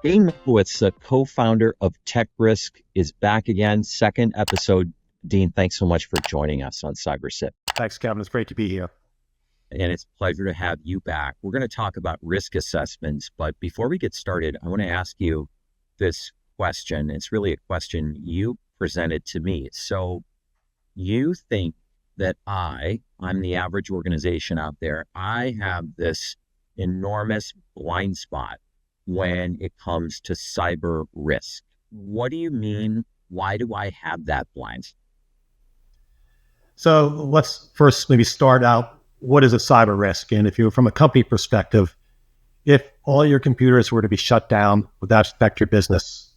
Dean Mechlowitz, the co-founder of TEKRiSQ, is back again. Second episode. Dean, thanks so much for joining us on CyberSip. Thanks, Kevin. It's great to be here. And it's a pleasure to have you back. We're going to talk about risk assessments, but before we get started, I want to ask you this question. It's really a question you presented to me. So you think that I'm the average organization out there, I have this enormous blind spot when it comes to cyber risk. What do you mean? Why do I have that blind spot? So let's first maybe start out, what is a cyber risk? And if you're from a company perspective, if all your computers were to be shut down, would that affect your business?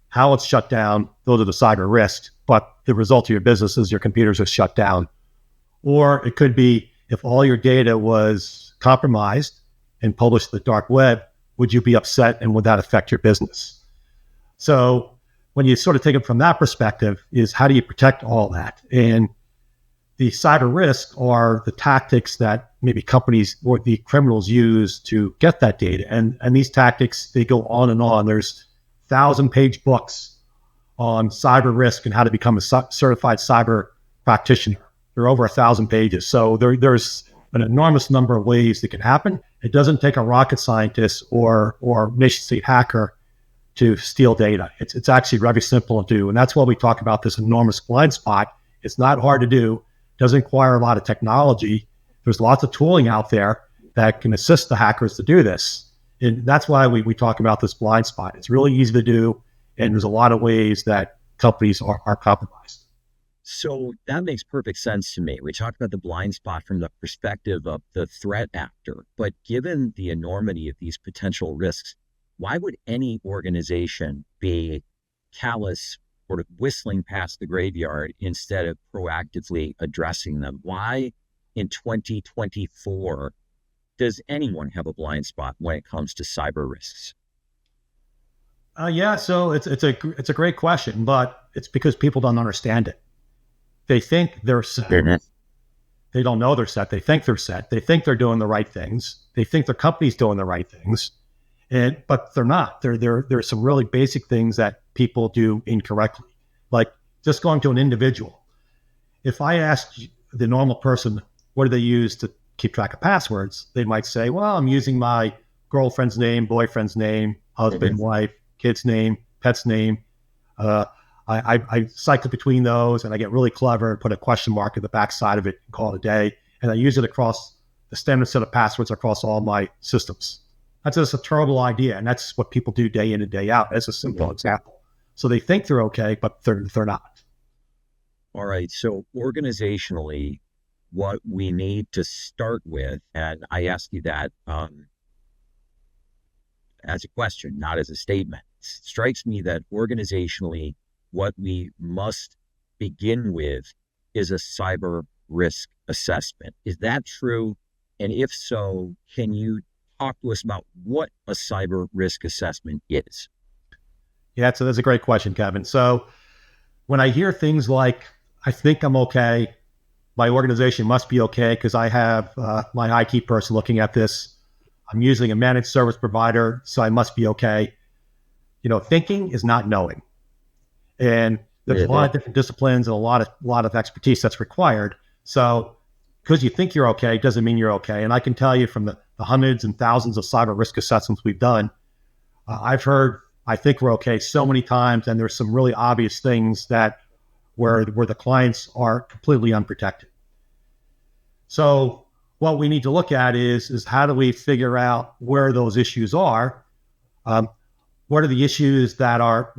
How it's shut down, those are the cyber risks, but the result of your business is your computers are shut down. Or it could be if all your data was compromised and published to the dark web, would you be upset and would that affect your business? So when you sort of take it from that perspective is how do you protect all that? And the cyber risks are the tactics that maybe companies or the criminals use to get that data. And these tactics, they go on and on. There's 1,000-page books on cyber risk and how to become a certified cyber practitioner. There are over 1,000 pages. So there's an enormous number of ways that can happen. It doesn't take a rocket scientist or nation state hacker to steal data. It's actually very simple to do. And that's why we talk about this enormous blind spot. It's not hard to do. Doesn't require a lot of technology. There's lots of tooling out there that can assist the hackers to do this. And that's why we talk about this blind spot. It's really easy to do. And there's a lot of ways that companies are compromised. So that makes perfect sense to me. We talked about the blind spot from the perspective of the threat actor, but given the enormity of these potential risks, why would any organization be callous, sort of whistling past the graveyard instead of proactively addressing them? Why in 2024 does anyone have a blind spot when it comes to cyber risks? So it's a great question, but it's because people don't understand it. They think they're set. They don't know they're set. They think they're set. They think they're doing the right things. They think their company's doing the right things, but they're not. There's some really basic things that people do incorrectly, like just going to an individual. If I asked the normal person, what do they use to keep track of passwords? They might say, well, I'm using my girlfriend's name, boyfriend's name, husband, wife, kid's name, pet's name. I cycle between those and I get really clever and put a question mark at the backside of it and call it a day. And I use it across the standard set of passwords across all my systems. That's just a terrible idea. And that's what people do day in and day out. That's a simple example. So they think they're okay, but they're not. All right. So organizationally, what we need to start with, and I ask you that as a question, not as a statement. It strikes me that organizationally, what we must begin with is a cyber risk assessment. Is that true? And if so, can you talk to us about what a cyber risk assessment is? Yeah, so that's a great question, Kevin. So when I hear things like, I think I'm okay, my organization must be okay because I have my IT person looking at this, I'm using a managed service provider, so I must be okay. Thinking is not knowing. And there's a lot of different disciplines and a lot of expertise that's required. So because you think you're okay doesn't mean you're okay. And I can tell you from the hundreds and thousands of cyber risk assessments we've done, I've heard, I think we're okay so many times. And there's some really obvious things that where the clients are completely unprotected. So what we need to look at is how do we figure out where those issues are? What are the issues that are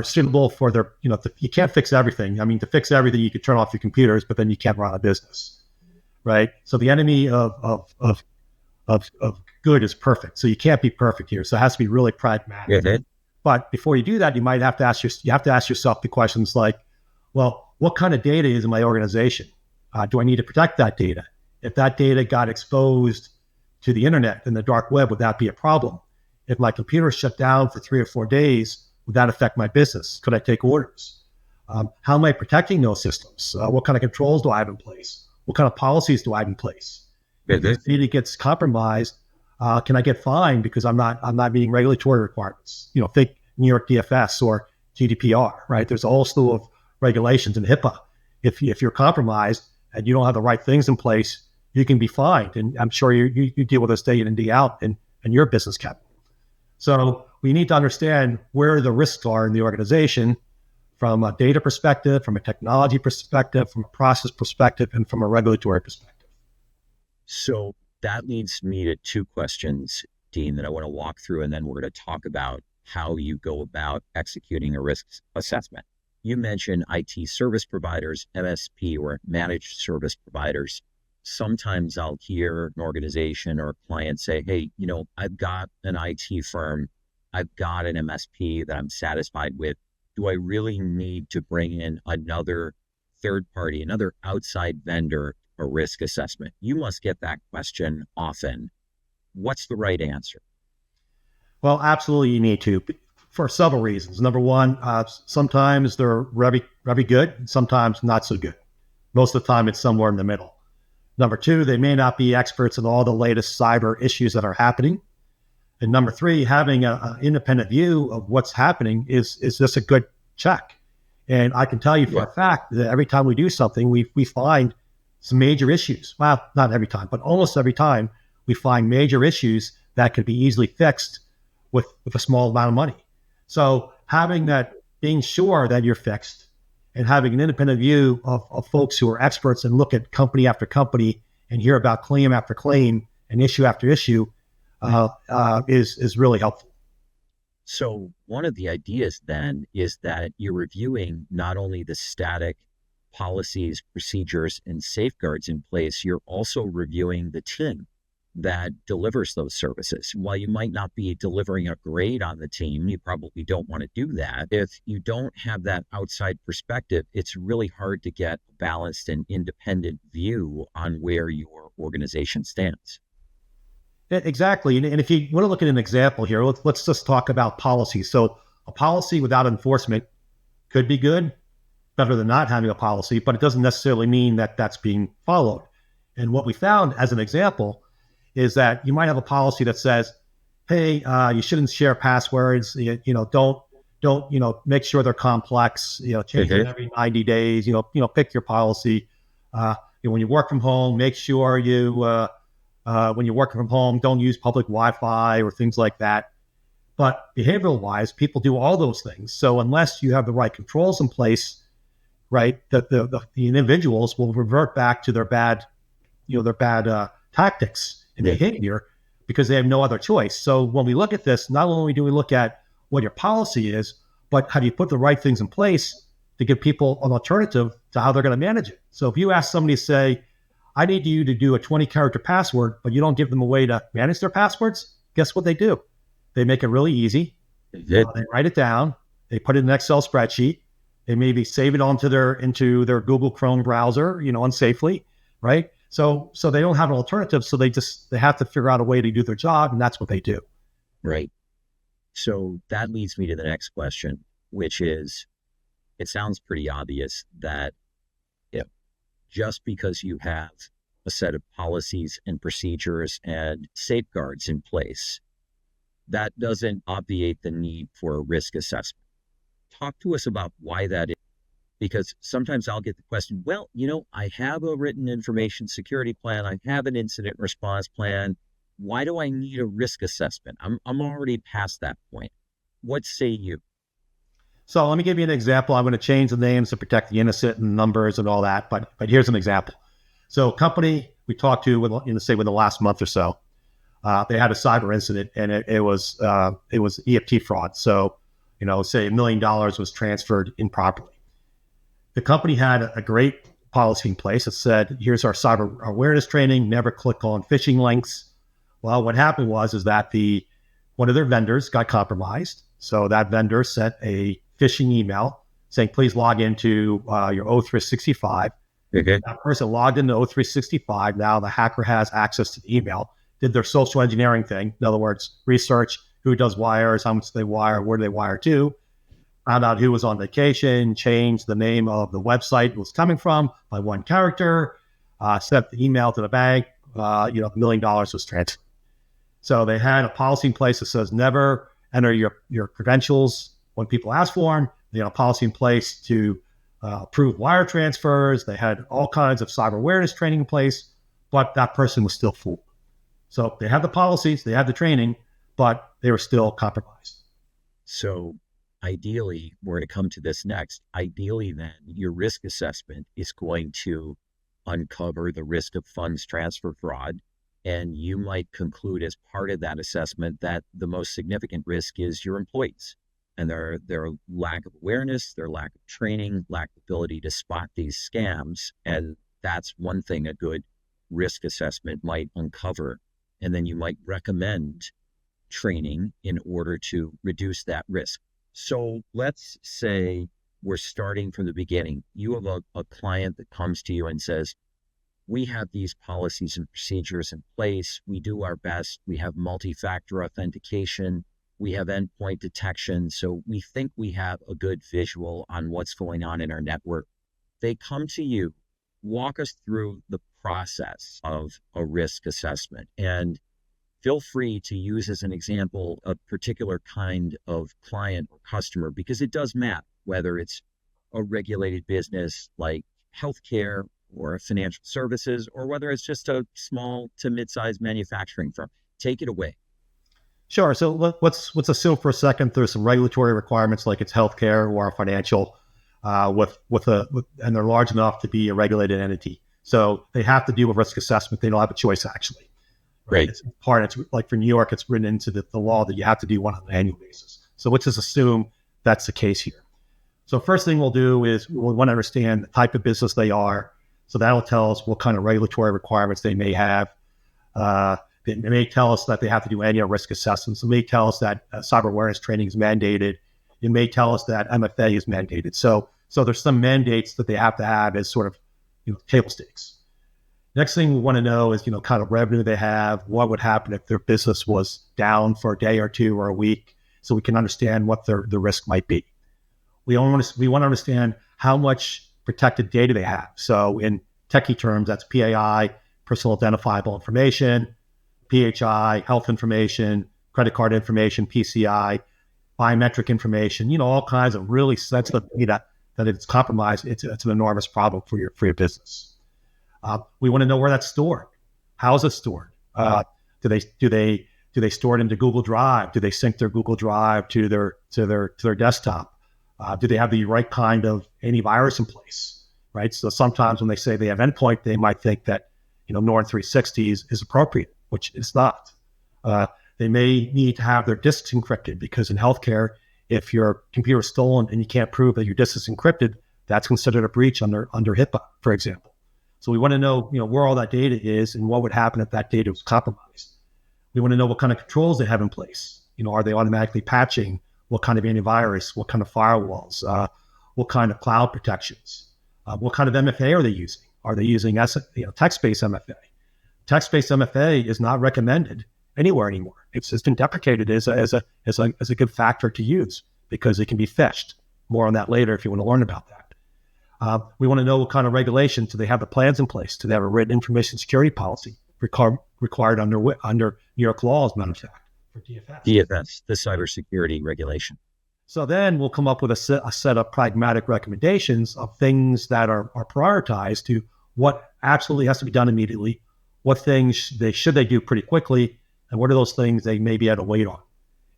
suitable for their, you can't fix everything. I mean, to fix everything, you could turn off your computers, but then you can't run a business, right? So the enemy of good is perfect. So you can't be perfect here. So it has to be really pragmatic. Mm-hmm. But before you do that, you might have to ask yourself the questions like, well, what kind of data is in my organization? Do I need to protect that data? If that data got exposed to the internet and the dark web, would that be a problem? If my computer shut down for 3 or 4 days, would that affect my business? Could I take orders? How am I protecting those systems? What kind of controls do I have in place? What kind of policies do I have in place? If the data gets compromised, Can I get fined because I'm not meeting regulatory requirements? Think New York DFS or GDPR, right? There's a whole slew of regulations in HIPAA. If you're compromised and you don't have the right things in place, you can be fined. And I'm sure you deal with this day in and day out in your business cap. So we need to understand where the risks are in the organization from a data perspective, from a technology perspective, from a process perspective, and from a regulatory perspective. So that leads me to two questions, Dean, that I want to walk through, and then we're going to talk about how you go about executing a risk assessment. You mentioned IT service providers, MSP, or managed service providers. Sometimes I'll hear an organization or a client say, hey, I've got an IT firm, I've got an MSP that I'm satisfied with. Do I really need to bring in another third party, another outside vendor, a risk assessment? You must get that question often. What's the right answer? Well, absolutely you need to, for several reasons. Number one, sometimes they're very, very good, sometimes not so good. Most of the time it's somewhere in the middle. Number two, they may not be experts in all the latest cyber issues that are happening. And number three, having an independent view of what's happening is just a good check. And I can tell you for a fact that every time we do something, we find some major issues. Well, not every time, but almost every time we find major issues that can be easily fixed with a small amount of money. So having that, being sure that you're fixed and having an independent view of folks who are experts and look at company after company and hear about claim after claim and issue after issue is really helpful. So one of the ideas then is that you're reviewing not only the static policies, procedures, and safeguards in place, you're also reviewing the team that delivers those services. While you might not be delivering a grade on the team, you probably don't want to do that. If you don't have that outside perspective, it's really hard to get a balanced and independent view on where your organization stands. Exactly. And if you want to look at an example here, let's just talk about policy. So a policy without enforcement could be good, better than not having a policy, but it doesn't necessarily mean that that's being followed. And what we found as an example is that you might have a policy that says, hey, you shouldn't share passwords, don't make sure they're complex, change them every 90 days, pick your policy. When you work from home, make sure when you're working from home, don't use public Wi-Fi or things like that. But behavioral wise, people do all those things. So unless you have the right controls in place, right, the individuals will revert back to their bad tactics and behavior because they have no other choice. So when we look at this, not only do we look at what your policy is, but how do you put the right things in place to give people an alternative to how they're going to manage it. So if you ask somebody to say, I need you to do a 20-character password, but you don't give them a way to manage their passwords, guess what they do? They make it really easy. They write it down. They put it in an Excel spreadsheet. They maybe save it into their Google Chrome browser, unsafely, right? So they don't have an alternative. So they have to figure out a way to do their job, and that's what they do. Right. So that leads me to the next question, which is, it sounds pretty obvious that just because you have a set of policies and procedures and safeguards in place, that doesn't obviate the need for a risk assessment. Talk to us about why that is, because sometimes I'll get the question, well, I have a written information security plan, I have an incident response plan. Why do I need a risk assessment? I'm already past that point. What say you? So let me give you an example. I'm going to change the names to protect the innocent and numbers and all that, but here's an example. So a company we talked to within the last month or so, they had a cyber incident, and it was EFT fraud. So, say $1 million was transferred improperly. The company had a great policy in place that said, here's our cyber awareness training, never click on phishing links. Well, what happened is that one of their vendors got compromised. So that vendor sent a phishing email saying, please log into your O365. Okay. That person logged into O365. Now the hacker has access to the email, did their social engineering thing. In other words, research who does wires, how much they wire, where do they wire to, found out who was on vacation, changed the name of the website it was coming from by one character, sent the email to the bank, $1 million was transferred. So they had a policy in place that says never enter your credentials when people ask for them. They had a policy in place to approve wire transfers. They had all kinds of cyber awareness training in place, but that person was still fooled. So they had the policies, they had the training, but they were still compromised. So ideally, we're going to come to this next. Ideally, then, your risk assessment is going to uncover the risk of funds transfer fraud. And you might conclude as part of that assessment that the most significant risk is your employees and their lack of awareness, their lack of training, lack of ability to spot these scams. And that's one thing a good risk assessment might uncover. And then you might recommend training in order to reduce that risk. So let's say we're starting from the beginning. You have a client that comes to you and says, we have these policies and procedures in place. We do our best. We have multi-factor authentication. We have endpoint detection. So we think we have a good visual on what's going on in our network. They come to you, walk us through the process of a risk assessment, and feel free to use as an example a particular kind of client or customer, because it does matter whether it's a regulated business like healthcare or financial services, or whether it's just a small to mid-sized manufacturing firm. Take it away. Sure. So let's assume for a second there's some regulatory requirements, like it's healthcare or financial, and they're large enough to be a regulated entity. So they have to do a risk assessment. They don't have a choice, actually. Right. It's like for New York, it's written into the law that you have to do one on an annual basis. So let's just assume that's the case here. So first thing we'll do is we'll want to understand the type of business they are. So that'll tell us what kind of regulatory requirements they may have. It may tell us that they have to do annual risk assessments. It may tell us that cyber awareness training is mandated. It may tell us that MFA is mandated. So there's some mandates that they have to have as sort of table stakes. Next thing we want to know is kind of revenue they have. What would happen if their business was down for a day or two or a week, so we can understand what the risk might be. We want to understand how much protected data they have. So in techie terms, that's PAI, personal identifiable information, PHI, health information, credit card information, PCI, biometric information, all kinds of really sensitive data that if it's compromised, it's an enormous problem for your business. We want to know where that's stored. How is it stored? Do they store it into Google Drive? Do they sync their Google Drive to their desktop? Do they have the right kind of antivirus in place? Right. So sometimes when they say they have endpoint, they might think that Norton 360 is appropriate, which it's not. They may need to have their disks encrypted, because in healthcare, if your computer is stolen and you can't prove that your disk is encrypted, that's considered a breach under HIPAA, for example. So we want to know, where all that data is and what would happen if that data was compromised. We want to know what kind of controls they have in place. Are they automatically patching? What kind of antivirus? What kind of firewalls? What kind of cloud protections? What kind of MFA are they using? Are they using text-based MFA? Text-based MFA is not recommended anywhere anymore. It's been deprecated as a good factor to use because it can be phished. More on that later if you want to learn about that. We want to know what kind of regulations. Do they have the plans in place? Do they have a written information security policy required under New York law, as a matter of fact, for DFS? DFS, the cybersecurity regulation. So then we'll come up with a set of pragmatic recommendations of things that are prioritized to what absolutely has to be done immediately, what things should they do pretty quickly, and what are those things they may be able to wait on.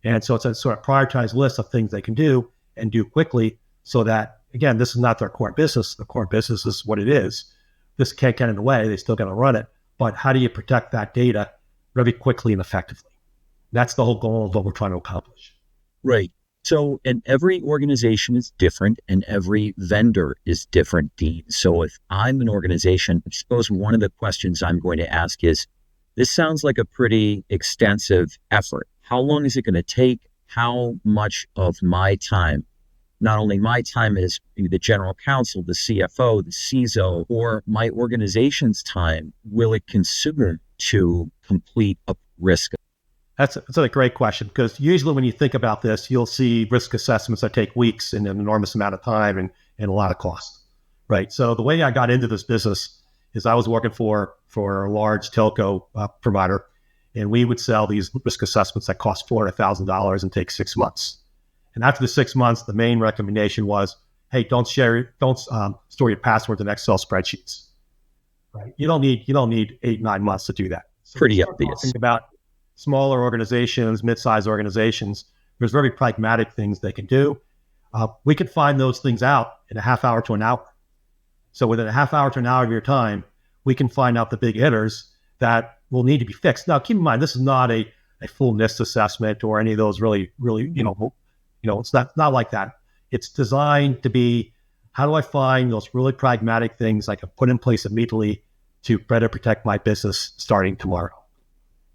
And so it's a sort of prioritized list of things they can do and do quickly, so that, again, this is not their core business. The core business is what it is. This can't get in the way. They still got to run it. But how do you protect that data very quickly and effectively? That's the whole goal of what we're trying to accomplish. Right. So, and every organization is different and every vendor is different, Dean. So if I'm an organization, I suppose one of the questions I'm going to ask is, this sounds like a pretty extensive effort. How long is it going to take? How much of my time, not only my time as the general counsel, the CFO, the CISO, or my organization's time, will it consume to complete a risk? That's a great question, because usually when you think about this, you'll see risk assessments that take weeks and an enormous amount of time and a lot of cost, right? So the way I got into this business is I was working for a large telco provider, And we would sell these risk assessments that cost $400,000 and take 6 months. And after the 6 months, the main recommendation was, hey, don't store your passwords in Excel spreadsheets. Right? You don't need 8-9 months to do that. So Pretty obvious. Talking about smaller organizations, mid-sized organizations, there's very pragmatic things they can do. We can find those things out in a half hour to an hour. So within a half hour to an hour of your time, we can find out the big hitters that will need to be fixed. Now, keep in mind, this is not a full NIST assessment or any of those really, it's not like that. It's designed to be, how do I find those really pragmatic things I can put in place immediately to better protect my business starting tomorrow?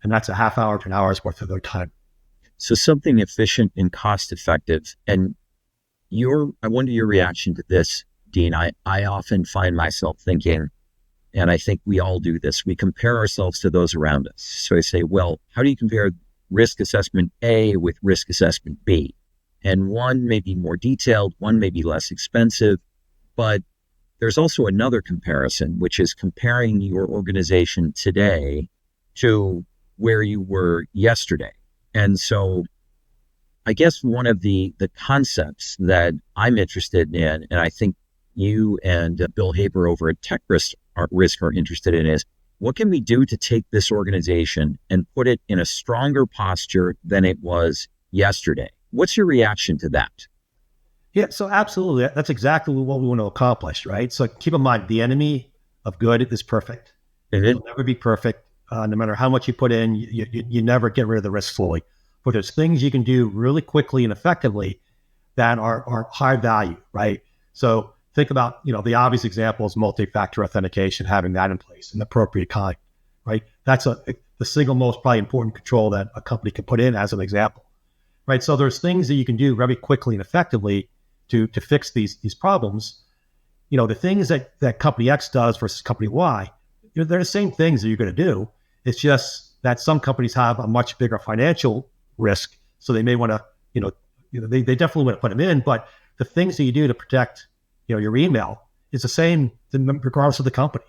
And that's a half hour to an hour's worth of their time. So something efficient and cost effective. And I wonder your reaction to this, Dean. I often find myself thinking, and I think we all do this, we compare ourselves to those around us. So I say, well, how do you compare risk assessment A with risk assessment B? And one may be more detailed, one may be less expensive, but there's also another comparison, which is comparing your organization today to where you were yesterday. And so I guess one of the concepts that I'm interested in, and I think you and Bill Haber over at TEKRiSQ are interested in, is what can we do to take this organization and put it in a stronger posture than it was yesterday? What's your reaction to that? Yeah, so absolutely. That's exactly what we want to accomplish, right? So keep in mind, the enemy of good is perfect. It'll never be perfect. No matter how much you put in, you never get rid of the risk fully. But there's things you can do really quickly and effectively that are high value, right? So think about, the obvious example is multi-factor authentication, having that in place, an appropriate kind, right? That's the single most probably important control that a company can put in as an example, right? So there's things that you can do very quickly and effectively to fix these problems. The things that company X does versus company Y, they're the same things that you're going to do. It's just that some companies have a much bigger financial risk, so they may want to, they definitely want to put them in. But the things that you do to protect, your email is the same regardless of the company.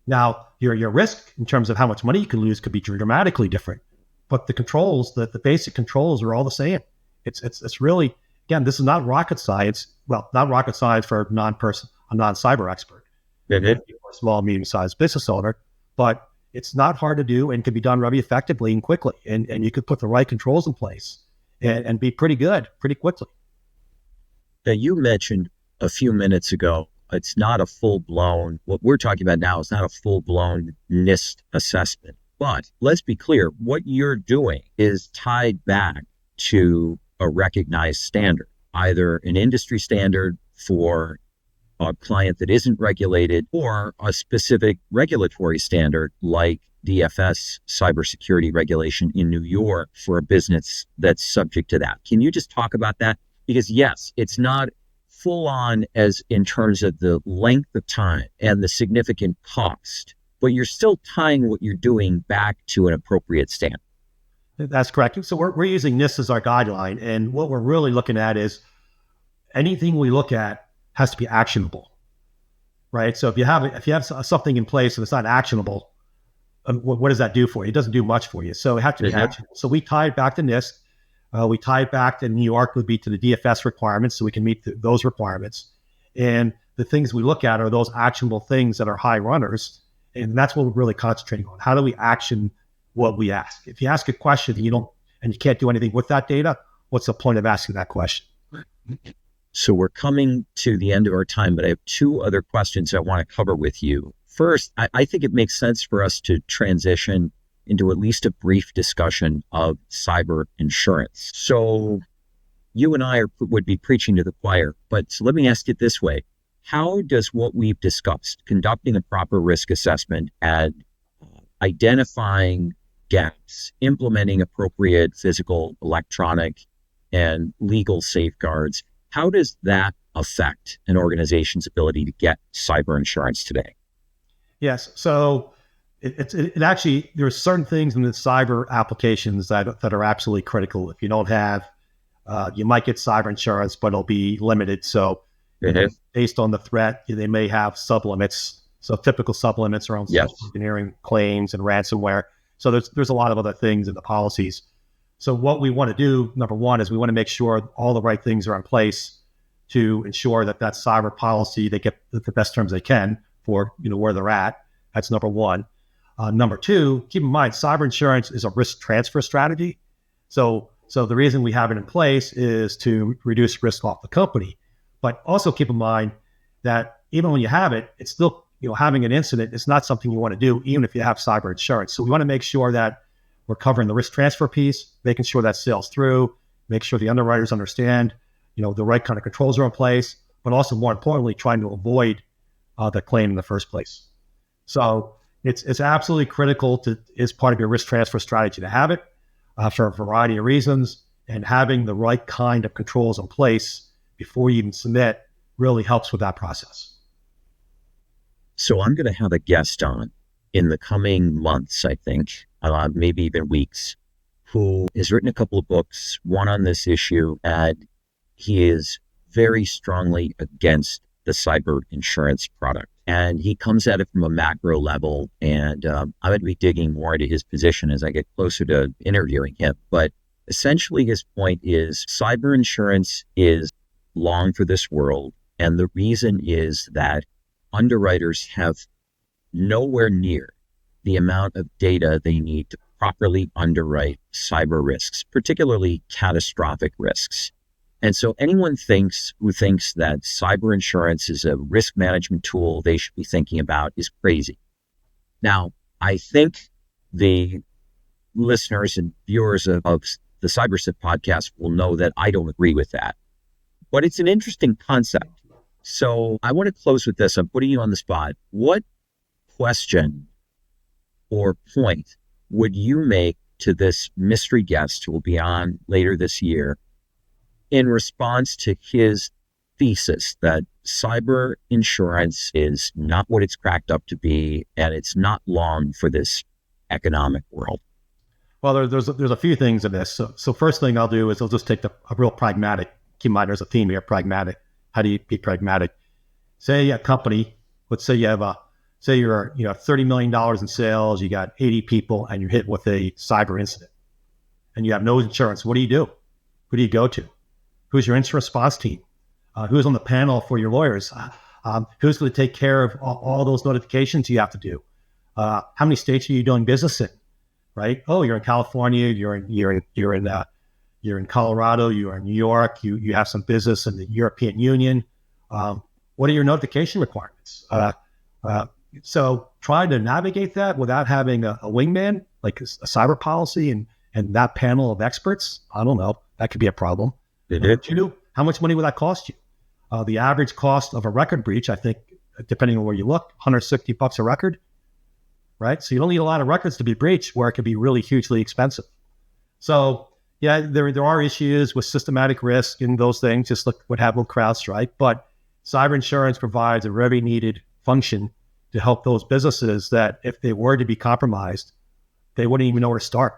Now, your risk in terms of how much money you can lose could be dramatically different, but the controls, the basic controls, are all the same. It's really, again, this is not rocket science. Well, not rocket science for a non-cyber expert, or a small, medium-sized business owner, but it's not hard to do and can be done very effectively and quickly. And you could put the right controls in place and be pretty good pretty quickly. Now, you mentioned a few minutes ago, it's not a full-blown, what we're talking about now is not a full-blown NIST assessment. But let's be clear, what you're doing is tied back to a recognized standard, either an industry standard for a client that isn't regulated or a specific regulatory standard like DFS cybersecurity regulation in New York for a business that's subject to that. Can you just talk about that? Because yes, it's not full on as in terms of the length of time and the significant cost, but you're still tying what you're doing back to an appropriate standard. That's correct. So we're using NIST as our guideline. And what we're really looking at is anything we look at has to be actionable, right? So if you have something in place and it's not actionable, what does that do for you? It doesn't do much for you. So it has to be actionable. So we tie it back to NIST. We tie it back to New York would be to the DFS requirements, so we can meet those requirements. And the things we look at are those actionable things that are high runners. And that's what we're really concentrating on. How do we action what we ask? If you ask a question and you can't do anything with that data, what's the point of asking that question? So we're coming to the end of our time, but I have two other questions I want to cover with you. First, I think it makes sense for us to transition into at least a brief discussion of cyber insurance. So you and I would be preaching to the choir, but so let me ask it this way. How does what we've discussed, conducting a proper risk assessment and identifying gaps, implementing appropriate physical, electronic, and legal safeguards, how does that affect an organization's ability to get cyber insurance today? Yes. So it actually, there are certain things in the cyber applications that are absolutely critical. If you don't have, you might get cyber insurance, but it'll be limited. So based on the threat, they may have sublimits. So typical sublimits around social engineering claims and ransomware. So there's a lot of other things in the policies. So what we want to do, number one, is we want to make sure all the right things are in place to ensure that cyber policy, they get the best terms they can for where they're at. That's number one. Number two, keep in mind, cyber insurance is a risk transfer strategy. So the reason we have it in place is to reduce risk off the company. But also keep in mind that even when you have it, it's still, having an incident is not something you want to do, even if you have cyber insurance. So we want to make sure that we're covering the risk transfer piece, making sure that sails through, make sure the underwriters understand, the right kind of controls are in place, but also more importantly, trying to avoid the claim in the first place. So it's absolutely critical as part of your risk transfer strategy to have it for a variety of reasons, and having the right kind of controls in place before you even submit really helps with that process. So I'm going to have a guest on in the coming months, I think, maybe even weeks, who has written a couple of books, one on this issue, and he is very strongly against the cyber insurance product. And he comes at it from a macro level, and I'm going to be digging more into his position as I get closer to interviewing him. But essentially his point is cyber insurance is long for this world. And the reason is that underwriters have nowhere near the amount of data they need to properly underwrite cyber risks, particularly catastrophic risks. And so anyone who thinks that cyber insurance is a risk management tool they should be thinking about is crazy. Now, I think the listeners and viewers of the Cybersecurity podcast will know that I don't agree with that. But it's an interesting concept. So I want to close with this. I'm putting you on the spot. What question or point would you make to this mystery guest who will be on later this year in response to his thesis that cyber insurance is not what it's cracked up to be, and it's not long for this economic world? Well, there's a few things in this. So first thing I'll do is I'll just take a real pragmatic. Keep in mind, there's a theme here, pragmatic. How do you be pragmatic? Say a company, let's say you have you're $30 million in sales, you got 80 people, and you're hit with a cyber incident, and you have no insurance. What do you do? Who do you go to? Who's your incident response team? Who's on the panel for your lawyers? Who's going to take care of all those notifications you have to do? How many states are you doing business in? Right? Oh, you're in California. You're in Colorado. You're in New York. You have some business in the European Union. What are your notification requirements? So trying to navigate that without having a wingman, like a cyber policy and that panel of experts, I don't know. That could be a problem. Two, how much money would that cost you? The average cost of a record breach, I think, depending on where you look, $160 a record, right? So you don't need a lot of records to be breached where it could be really hugely expensive. So yeah, there are issues with systematic risk and those things, just like what happened with CrowdStrike, but cyber insurance provides a very needed function to help those businesses that if they were to be compromised, they wouldn't even know where to start.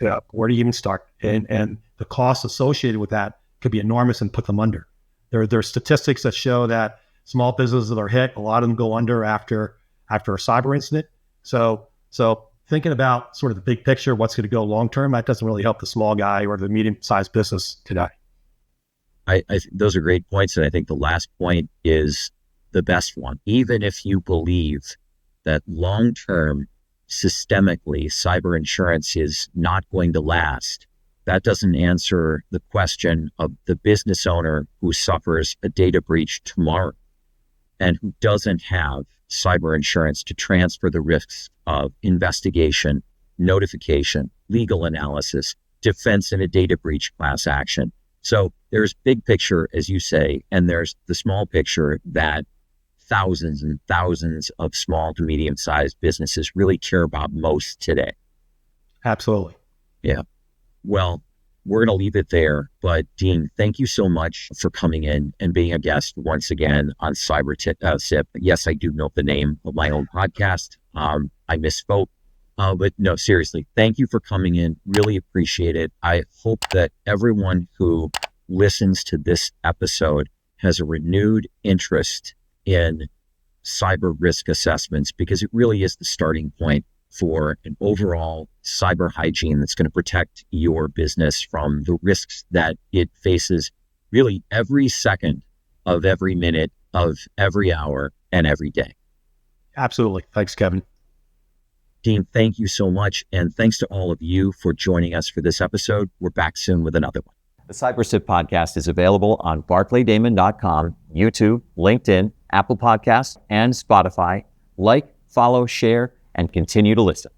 Yeah. Where do you even start? And the costs associated with that could be enormous and put them under. There are statistics that show that small businesses that are hit, a lot of them go under after a cyber incident. So thinking about sort of the big picture, what's going to go long term, that doesn't really help the small guy or the medium-sized business today. Those are great points, and I think the last point is the best one. Even if you believe that long term, systemically, cyber insurance is not going to last, that doesn't answer the question of the business owner who suffers a data breach tomorrow and who doesn't have cyber insurance to transfer the risks of investigation, notification, legal analysis, defense in a data breach class action. So there's big picture, as you say, and there's the small picture that thousands and thousands of small to medium-sized businesses really care about most today. Absolutely. Yeah. Well, we're going to leave it there. But Dean, thank you so much for coming in and being a guest once again on Cybersecurity. Yes, I do know the name of my own podcast. I misspoke. But no, seriously, thank you for coming in. Really appreciate it. I hope that everyone who listens to this episode has a renewed interest in cyber risk assessments, because it really is the starting point for an overall cyber hygiene that's going to protect your business from the risks that it faces really every second of every minute of every hour and every day. Absolutely. Thanks, Kevin. Dean, thank you so much. And thanks to all of you for joining us for this episode. We're back soon with another one. The CyberSip podcast is available on barclaydamon.com, YouTube, LinkedIn, Apple Podcasts, and Spotify. Like, follow, share, and continue to listen.